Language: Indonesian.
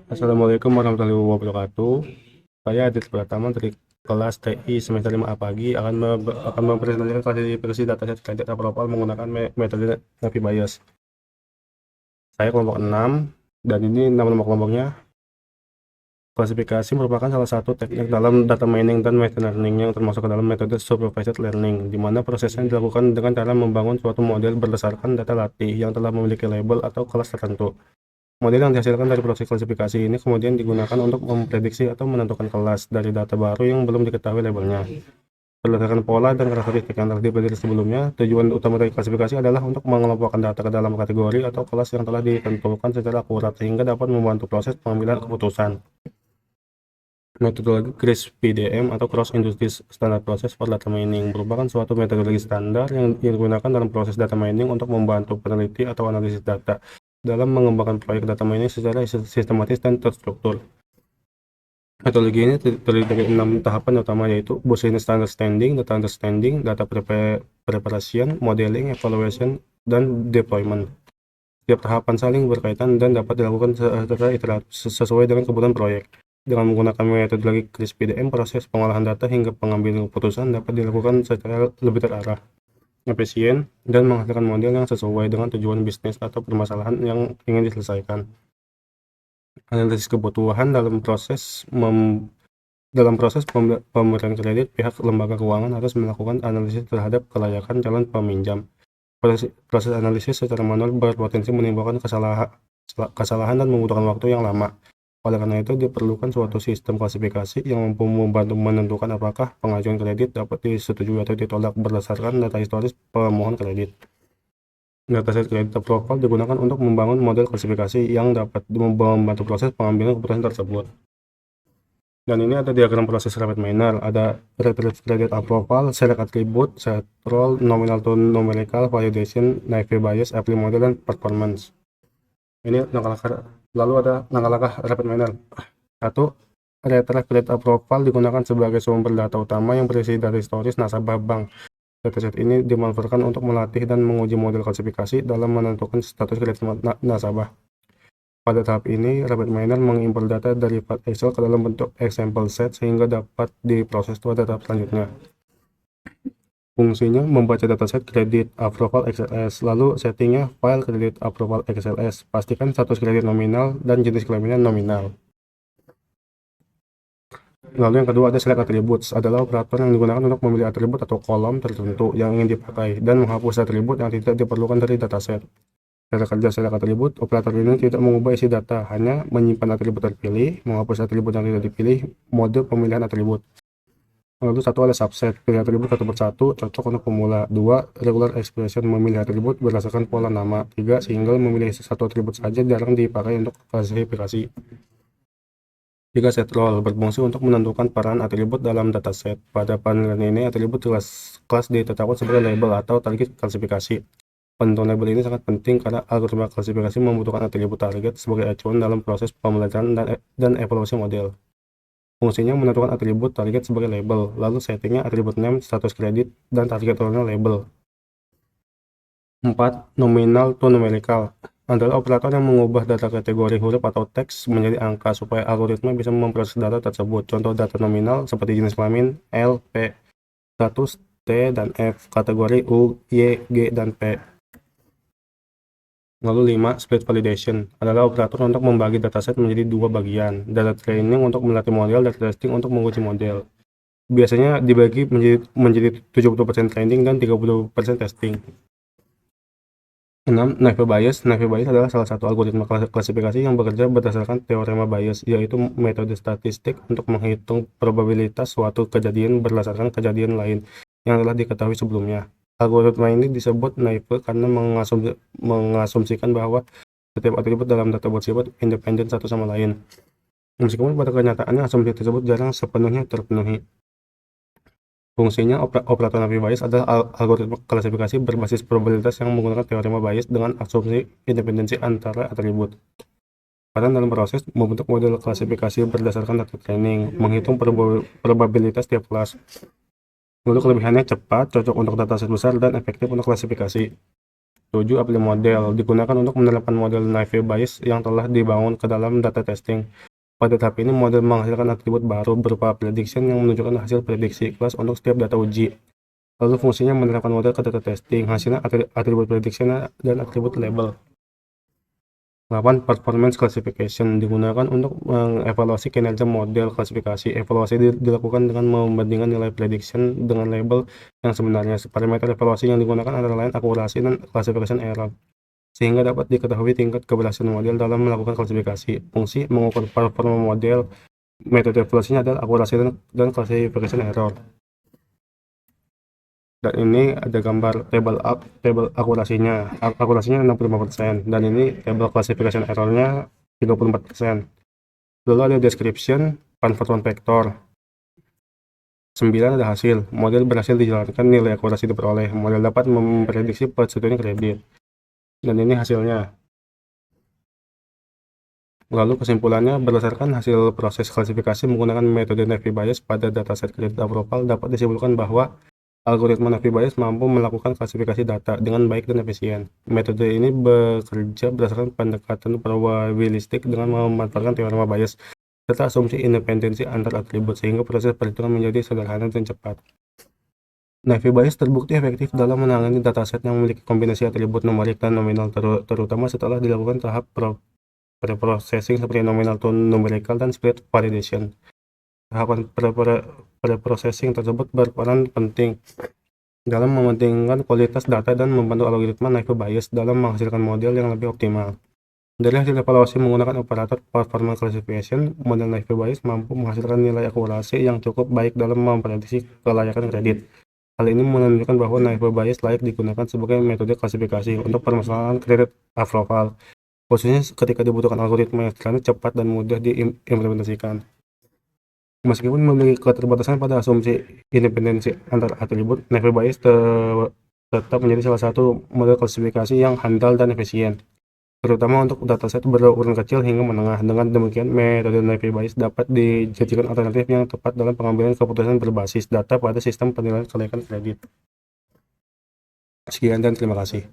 Assalamualaikum warahmatullahi wabarakatuh. Saya Adit Pratama dari kelas TI semester 5A pagi akan mempresentasikan klasifikasi dataset kredit approval menggunakan metode Navi Bayes. Saya kelompok 6 dan ini nama kelompoknya. Klasifikasi merupakan salah satu teknik dalam data mining dan machine learning yang termasuk ke dalam metode supervised learning, di mana prosesnya dilakukan dengan cara membangun suatu model berdasarkan data latih yang telah memiliki label atau kelas tertentu. Model yang dihasilkan dari proses klasifikasi ini kemudian digunakan untuk memprediksi atau menentukan kelas dari data baru yang belum diketahui labelnya. Berdasarkan pola dan karakteristik yang telah dipelajari sebelumnya, tujuan utama dari klasifikasi adalah untuk mengelompokkan data ke dalam kategori atau kelas yang telah ditentukan secara akurat sehingga dapat membantu proses pengambilan keputusan. Metodologi CRISP-PDM atau Cross Industry Standard Process for Data Mining merupakan suatu metodologi standar yang digunakan dalam proses data mining untuk membantu peneliti atau analisis data dalam mengembangkan proyek data mining secara sistematis dan terstruktur. Metodologi ini terdiri dari 6 tahapan utama, yaitu business understanding, data preparation, modeling, evaluation, dan deployment. Setiap tahapan saling berkaitan dan dapat dilakukan secara iteratif sesuai dengan kebutuhan proyek. Dengan menggunakan metodologi CRISP-PDM, proses pengolahan data hingga pengambilan keputusan dapat dilakukan secara lebih terarah, efisien, dan menghasilkan model yang sesuai dengan tujuan bisnis atau permasalahan yang ingin diselesaikan. Analisis kebutuhan dalam proses pemberian kredit, pihak lembaga keuangan harus melakukan analisis terhadap kelayakan calon peminjam. Proses analisis secara manual berpotensi menimbulkan kesalahan dan membutuhkan waktu yang lama. Oleh karena itu, diperlukan suatu sistem klasifikasi yang mampu membantu menentukan apakah pengajuan kredit dapat disetujui atau ditolak berdasarkan data historis pemohon kredit. Dataset kredit approval digunakan untuk membangun model klasifikasi yang dapat membantu proses pengambilan keputusan tersebut. Dan ini ada diagram proses rapid miner, ada retrieve credit approval, select attribute, set role, nominal to numerical, validation, naive bias, apply model, dan performance. Ini langkah-langkah. Lalu ada langkah-langkah rapid miner. 1. Retrieve credit approval digunakan sebagai sumber data utama yang berisi data historis nasabah bank. Dataset ini dimanfaatkan untuk melatih dan menguji model klasifikasi dalam menentukan status kredit nasabah. Pada tahap ini, rapid miner mengimpor data dari file Excel ke dalam bentuk example set sehingga dapat diproses pada tahap selanjutnya. Fungsinya membaca dataset kredit approval XLS, lalu settingnya file kredit approval XLS. Pastikan status kredit nominal dan jenis klaimnya nominal. Lalu yang kedua ada select attributes, adalah operator yang digunakan untuk memilih atribut atau kolom tertentu yang ingin dipakai dan menghapus atribut yang tidak diperlukan dari dataset. Cara kerja select attribute, operator ini tidak mengubah isi data, hanya menyimpan atribut terpilih, menghapus atribut yang tidak dipilih, mode pemilihan atribut. Lalu satu ada subset, pilih atribut satu persatu, cocok untuk pemula. 2. Regular expression, memilih atribut berdasarkan pola nama. 3. Single, memilih satu atribut saja, jarang dipakai untuk klasifikasi. 3. Set role, berfungsi untuk menentukan peran atribut dalam dataset. Pada panel ini, atribut kelas ditetapkan sebagai label atau target klasifikasi. Penentuan label ini sangat penting karena algoritma klasifikasi membutuhkan atribut target sebagai acuan dalam proses pembelajaran dan evaluasi model. Fungsinya menentukan atribut target sebagai label, lalu settingnya atribut name, status kredit, dan target role-nya label. 4. Nominal to numerical, adalah operator yang mengubah data kategori huruf atau teks menjadi angka supaya algoritma bisa memproses data tersebut. Contoh data nominal seperti jenis kelamin, L, P, status, T, dan F, kategori U, Y, G, dan P. Lalu 5. Split validation, adalah operator untuk membagi dataset menjadi dua bagian, data training untuk melatih model dan testing untuk menguji model. Biasanya dibagi menjadi 70% training dan 30% testing. 6. Naive bias. Naive bias adalah salah satu algoritma klasifikasi yang bekerja berdasarkan teorema Bayes, yaitu metode statistik untuk menghitung probabilitas suatu kejadian berdasarkan kejadian lain yang telah diketahui sebelumnya. Algoritma ini disebut naive karena mengasumsikan bahwa setiap atribut dalam data bersifat independen satu sama lain, meskipun pada kenyataannya asumsi tersebut jarang sepenuhnya terpenuhi. Fungsinya operator Navi Bayes adalah algoritma klasifikasi berbasis probabilitas yang menggunakan teorema Bayes dengan asumsi independensi antara atribut. Peran dalam proses membentuk model klasifikasi berdasarkan data training, menghitung probabilitas tiap kelas. Lalu kelebihannya cepat, cocok untuk dataset besar, dan efektif untuk klasifikasi. 7. Apply model digunakan untuk menerapkan model Naive Bayes yang telah dibangun ke dalam data testing. Pada tahap ini, model menghasilkan atribut baru berupa prediction yang menunjukkan hasil prediksi kelas untuk setiap data uji. Lalu fungsinya menerapkan model ke data testing, hasilnya atribut prediction dan atribut label. 8. Performance classification digunakan untuk mengevaluasi kinerja model klasifikasi. Evaluasi dilakukan dengan membandingkan nilai prediction dengan label yang sebenarnya. Parameter evaluasi yang digunakan antara lain akurasi dan classification error, sehingga dapat diketahui tingkat keberhasilan model dalam melakukan klasifikasi. Fungsi mengukur performa model. Metode evaluasinya adalah akurasi dan classification error. Dan ini ada gambar tabel akurasinya. Akurasinya 65%, dan ini tabel classification errornya 34%. Lalu ada description, convert vector. 9 ada hasil. Model berhasil dijalankan, nilai akurasi diperoleh. Model dapat memprediksi persetujuan kredit. Dan ini hasilnya. Lalu kesimpulannya, berdasarkan hasil proses klasifikasi menggunakan metode Naive Bayes pada dataset kredit approval, dapat disimpulkan bahwa algoritma Naive Bayes mampu melakukan klasifikasi data dengan baik dan efisien. Metode ini bekerja berdasarkan pendekatan probabilistik dengan memanfaatkan teorema Bayes serta asumsi independensi antar atribut, sehingga proses perhitungan menjadi sederhana dan cepat. Naive Bayes terbukti efektif dalam menangani dataset yang memiliki kombinasi atribut numerik dan nominal, terutama setelah dilakukan tahap preprocessing seperti nominal to numerical dan split validation. Tahapan preprocessing tersebut berperan penting dalam mementingkan kualitas data dan membantu algoritma Naive Bayes dalam menghasilkan model yang lebih optimal. Dari hasil evaluasi menggunakan operator performance classification, model Naive Bayes mampu menghasilkan nilai akurasi yang cukup baik dalam memprediksi kelayakan kredit. Hal ini menunjukkan bahwa Naive Bayes layak digunakan sebagai metode klasifikasi untuk permasalahan kredit approval, khususnya ketika dibutuhkan algoritma yang sederhana, cepat, dan mudah diimplementasikan. Meskipun memiliki keterbatasan pada asumsi independensi antar atribut, Naive Bayes tetap menjadi salah satu model klasifikasi yang handal dan efisien, terutama untuk dataset berukuran kecil hingga menengah. Dengan demikian, metode Naive Bayes dapat dijadikan alternatif yang tepat dalam pengambilan keputusan berbasis data pada sistem penilaian kelayakan kredit. Sekian dan terima kasih.